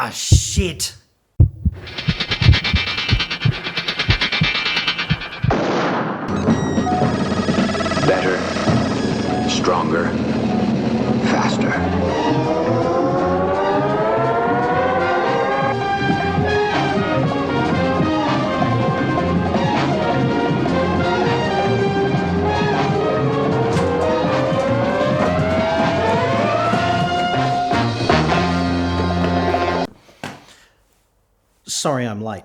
Ah, shit. Better, stronger, faster. Sorry I'm late.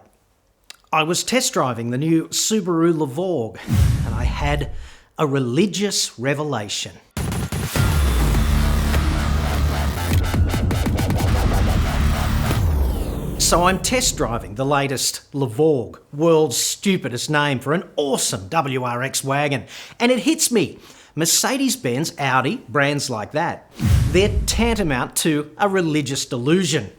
I was test driving the new Subaru Levorg and I had a religious revelation. So I'm test driving the latest Levorg, world's stupidest name for an awesome WRX wagon, and it hits me. Mercedes-Benz, Audi, brands like that, they're tantamount to a religious delusion.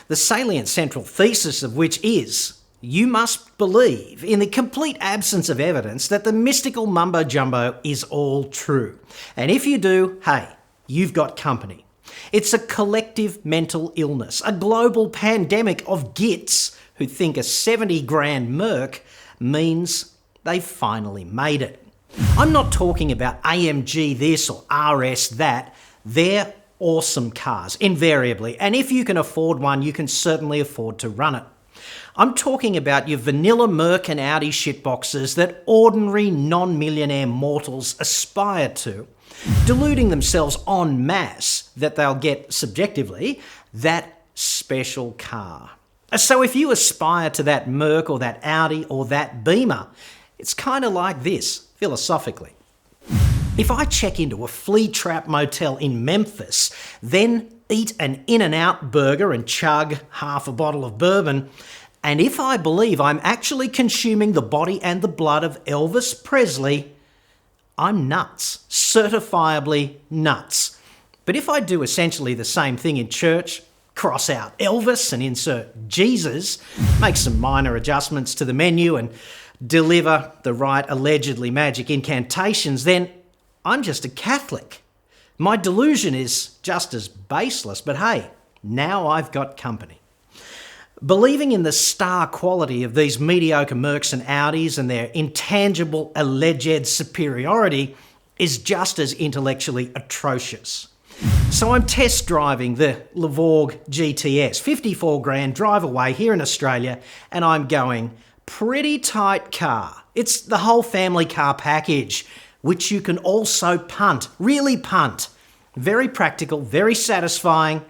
The salient central thesis of which is, you must believe, in the complete absence of evidence, that the mystical mumbo-jumbo is all true. And if you do, hey, you've got company. It's a collective mental illness, a global pandemic of gits who think a 70 grand Merc means they've finally made it. I'm not talking about AMG this or RS that. They're awesome cars, invariably, and if you can afford one, you can certainly afford to run it. I'm talking about your vanilla Merc and Audi shitboxes that ordinary non-millionaire mortals aspire to, deluding themselves en masse that they'll get, subjectively, that special car. So if you aspire to that Merc or that Audi or that Beamer, it's kind of like this, philosophically. If I check into a flea trap motel in Memphis, then eat an In-N-Out burger and chug half a bottle of bourbon, and if I believe I'm actually consuming the body and the blood of Elvis Presley, I'm nuts, certifiably nuts. But if I do essentially the same thing in church, cross out Elvis and insert Jesus, make some minor adjustments to the menu and deliver the right allegedly magic incantations, then I'm just a Catholic. My delusion is just as baseless, but hey, now I've got company. Believing in the star quality of these mediocre Mercs and Audis and their intangible alleged superiority is just as intellectually atrocious. So I'm test driving the Levorg GT-S, 54 grand, drive away here in Australia, and I'm going, pretty tight car. It's the whole family car package, which you can also punt, really punt. Very practical, very satisfying.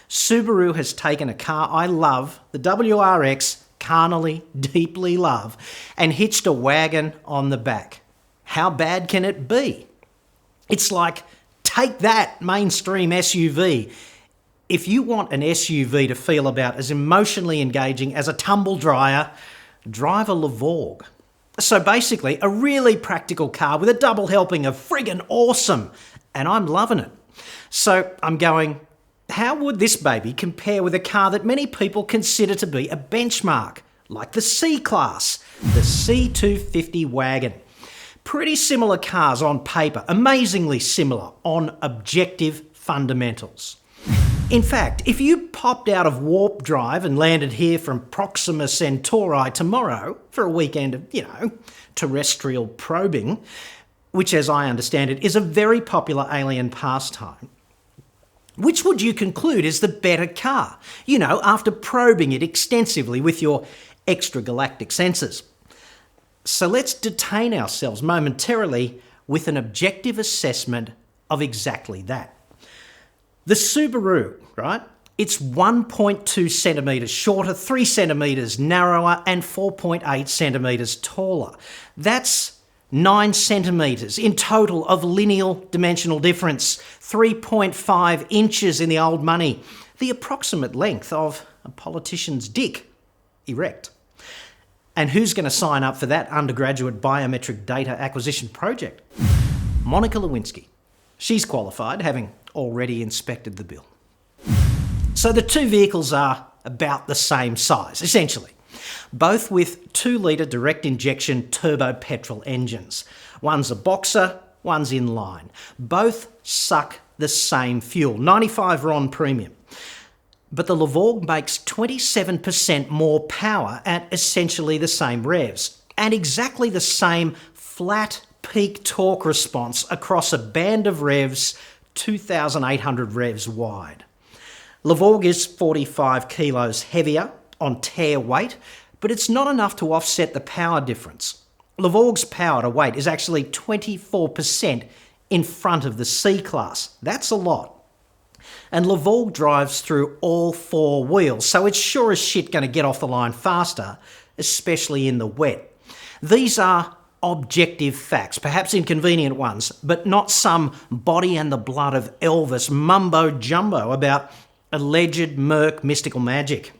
Subaru has taken a car I love, the WRX, carnally, deeply love, and hitched a wagon on the back. How bad can it be? It's like, take that, mainstream SUV. If you want an SUV to feel about as emotionally engaging as a tumble dryer, drive a Levorg. So basically, a really practical car with a double helping of friggin' awesome, and I'm loving it. So I'm going, how would this baby compare with a car that many people consider to be a benchmark, like the C-Class, the C250 wagon? Pretty similar cars on paper, amazingly similar on objective fundamentals. In fact, if you popped out of warp drive and landed here from Proxima Centauri tomorrow for a weekend of, terrestrial probing, which as I understand it is a very popular alien pastime, which would you conclude is the better car, after probing it extensively with your extra-galactic sensors? So let's detain ourselves momentarily with an objective assessment of exactly that. The Subaru, right? It's 1.2 centimetres shorter, 3 centimetres narrower, and 4.8 centimetres taller. That's 9 centimetres in total of lineal dimensional difference, 3.5 inches in the old money, the approximate length of a politician's dick, erect. And who's going to sign up for that undergraduate biometric data acquisition project? Monica Lewinsky. She's qualified, having already inspected the bill. So the two vehicles are about the same size, essentially, both with 2-litre direct injection turbo petrol engines. One's a boxer, one's inline. Both suck the same fuel, 95 RON premium. But the Levorg makes 27% more power at essentially the same revs, and exactly the same flat peak torque response across a band of revs 2,800 revs wide. Levorg is 45 kilos heavier on tare weight, but it's not enough to offset the power difference. Levorg's power to weight is actually 24% in front of the C-Class. That's a lot. And Levorg drives through all four wheels, so it's sure as shit going to get off the line faster, especially in the wet. These are objective facts, perhaps inconvenient ones, but not some body and the blood of Elvis mumbo-jumbo about alleged Merc mystical magic.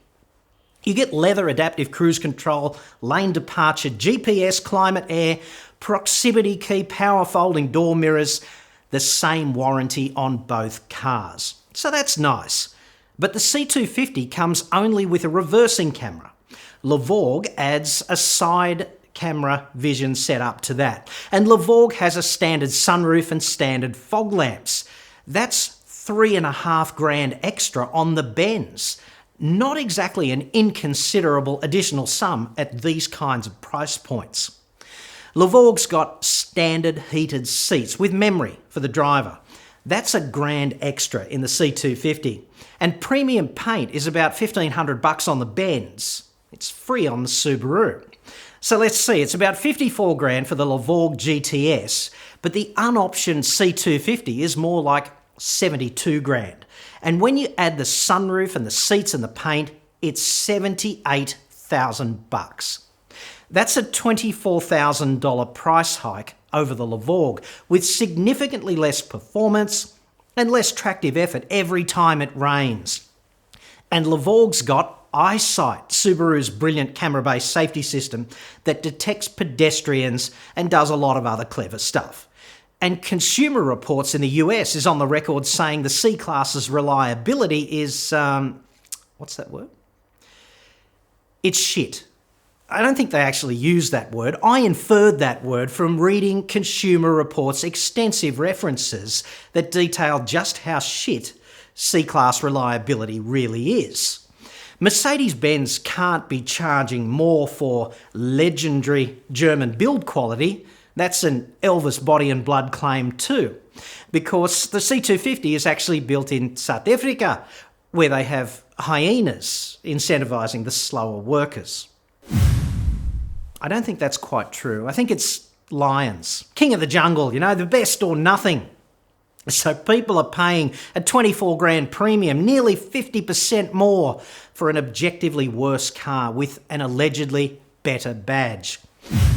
You get leather adaptive cruise control, lane departure, GPS, climate air, proximity key, power folding door mirrors, the same warranty on both cars. So that's nice. But the C250 comes only with a reversing camera. Levorg adds a side camera vision setup to that. And Levorg has a standard sunroof and standard fog lamps. That's $3,500 extra on the Benz. Not exactly an inconsiderable additional sum at these kinds of price points. Levorg's got standard heated seats with memory for the driver. That's $1,000 extra in the C250. And premium paint is about $1,500 on the Benz. It's free on the Subaru. So let's see, it's about $54,000 for the Levorg GT-S, but the unoptioned C250 is more like $72,000. And when you add the sunroof and the seats and the paint, it's $78,000. That's a $24,000 price hike over the Levorg, with significantly less performance and less tractive effort every time it rains. And Levorg's got Eyesight, Subaru's brilliant camera-based safety system that detects pedestrians and does a lot of other clever stuff. And Consumer Reports in the US is on the record saying the C-Class's reliability is, what's that word? It's shit. I don't think they actually use that word. I inferred that word from reading Consumer Reports' extensive references that detail just how shit C-Class reliability really is. Mercedes-Benz can't be charging more for legendary German build quality. That's an Elvis body and blood claim too, because the C250 is actually built in South Africa, where they have hyenas incentivising the slower workers. I don't think that's quite true. I think it's lions. King of the jungle, you know, the best or nothing. So people are paying a $24,000 premium, nearly 50% more for an objectively worse car with an allegedly better badge.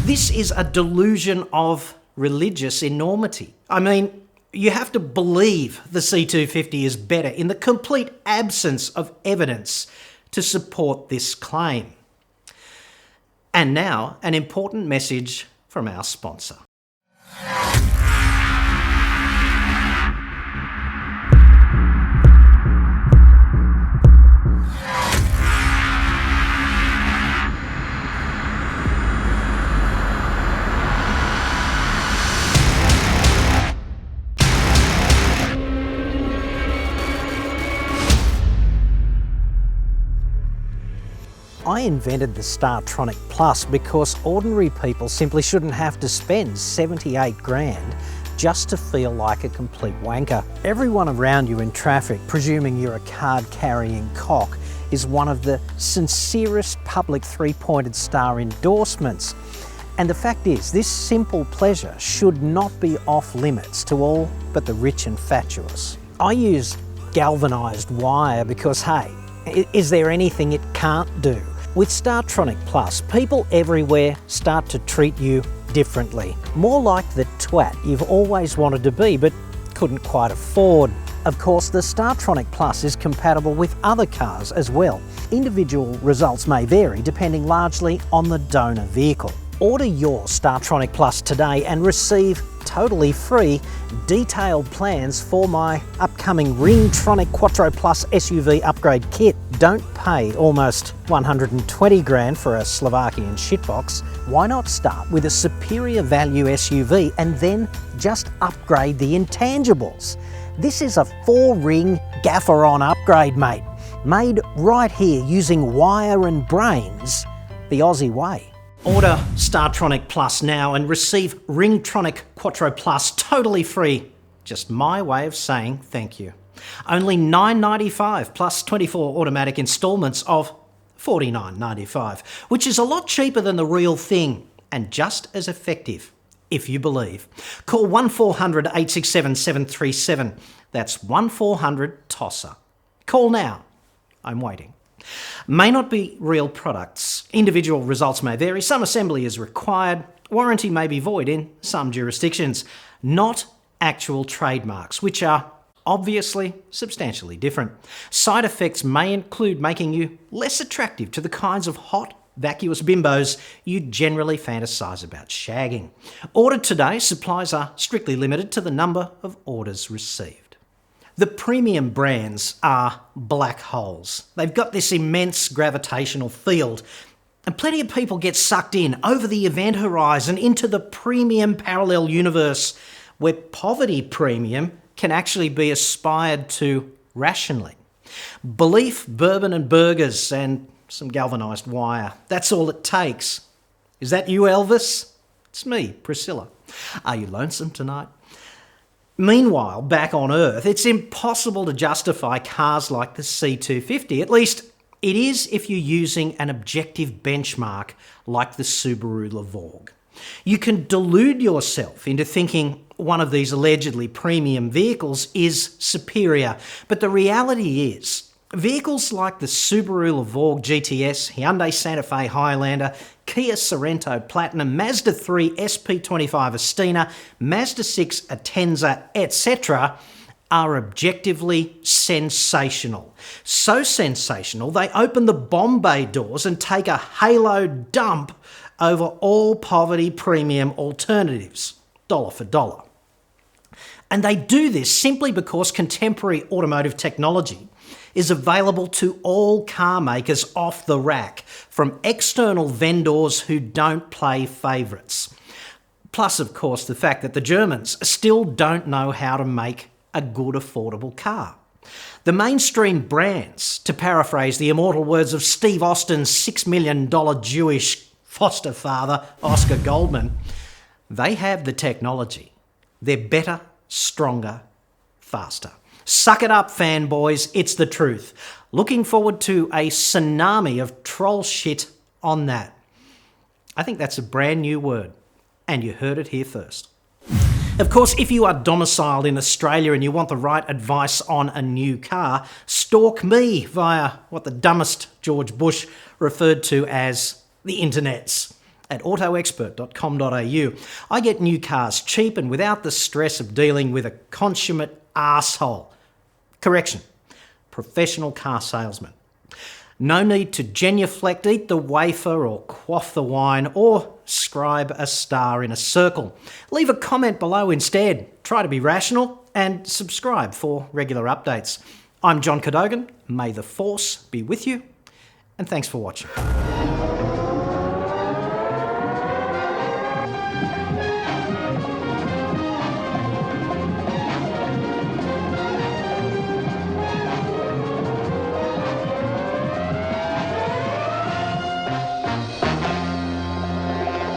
This is a delusion of religious enormity. I mean, you have to believe the C250 is better in the complete absence of evidence to support this claim. And now, an important message from our sponsor. I invented the Startronic Plus because ordinary people simply shouldn't have to spend $78,000 just to feel like a complete wanker. Everyone around you in traffic, presuming you're a card-carrying cock, is one of the sincerest public three-pointed star endorsements. And the fact is, this simple pleasure should not be off limits to all but the rich and fatuous. I use galvanised wire because, hey, is there anything it can't do? With Startronic Plus, people everywhere start to treat you differently. More like the twat you've always wanted to be but couldn't quite afford. Of course, the Startronic Plus is compatible with other cars as well. Individual results may vary depending largely on the donor vehicle. Order your Startronic Plus today and receive totally free detailed plans for my upcoming Ringtronic Quattro Plus SUV upgrade kit. Don't pay almost $120,000 for a Slovakian shitbox. Why not start with a superior value SUV and then just upgrade the intangibles? This is a 4-ring gaffer-on upgrade, mate. Made right here using wire and brains, the Aussie way. Order Startronic Plus now and receive Ringtronic Quattro Plus totally free. Just my way of saying thank you. Only $9.95 plus 24 automatic instalments of $49.95, which is a lot cheaper than the real thing and just as effective, if you believe. Call 1400 867 737. That's 1400 TOSSA. Call now. I'm waiting. May not be real products. Individual results may vary. Some assembly is required. Warranty may be void in some jurisdictions. Not actual trademarks, which are obviously substantially different. Side effects may include making you less attractive to the kinds of hot, vacuous bimbos you generally fantasise about shagging. Ordered today, supplies are strictly limited to the number of orders received. The premium brands are black holes. They've got this immense gravitational field, and plenty of people get sucked in over the event horizon into the premium parallel universe where poverty premium can actually be aspired to rationally. Belief, bourbon and burgers and some galvanised wire. That's all it takes. Is that you, Elvis? It's me, Priscilla. Are you lonesome tonight? Meanwhile, back on Earth, it's impossible to justify cars like the C250. At least it is if you're using an objective benchmark like the Subaru Levorg. You can delude yourself into thinking one of these allegedly premium vehicles is superior, but the reality is vehicles like the Subaru Levorg GT-S, Hyundai Santa Fe Highlander, Kia Sorento Platinum, Mazda 3 SP25 Estina, Mazda 6 Atenza, etc. are objectively sensational. So sensational, they open the bomb bay doors and take a halo dump over all poverty premium alternatives, dollar for dollar. And they do this simply because contemporary automotive technology is available to all car makers off the rack from external vendors who don't play favourites. Plus, of course, the fact that the Germans still don't know how to make a good, affordable car. The mainstream brands, to paraphrase the immortal words of Steve Austin's $6 million Jewish foster father, Oscar Goldman, they have the technology. They're better, stronger, faster. Suck it up, fanboys, it's the truth. Looking forward to a tsunami of troll shit on that. I think that's a brand new word, and you heard it here first. Of course, if you are domiciled in Australia and you want the right advice on a new car, stalk me via what the dumbest George Bush referred to as the internets at autoexpert.com.au. I get new cars cheap and without the stress of dealing with a consummate arsehole. Correction, professional car salesman. No need to genuflect, eat the wafer or quaff the wine or scribe a star in a circle. Leave a comment below instead. Try to be rational and subscribe for regular updates. I'm John Cadogan. May the force be with you, and thanks for watching.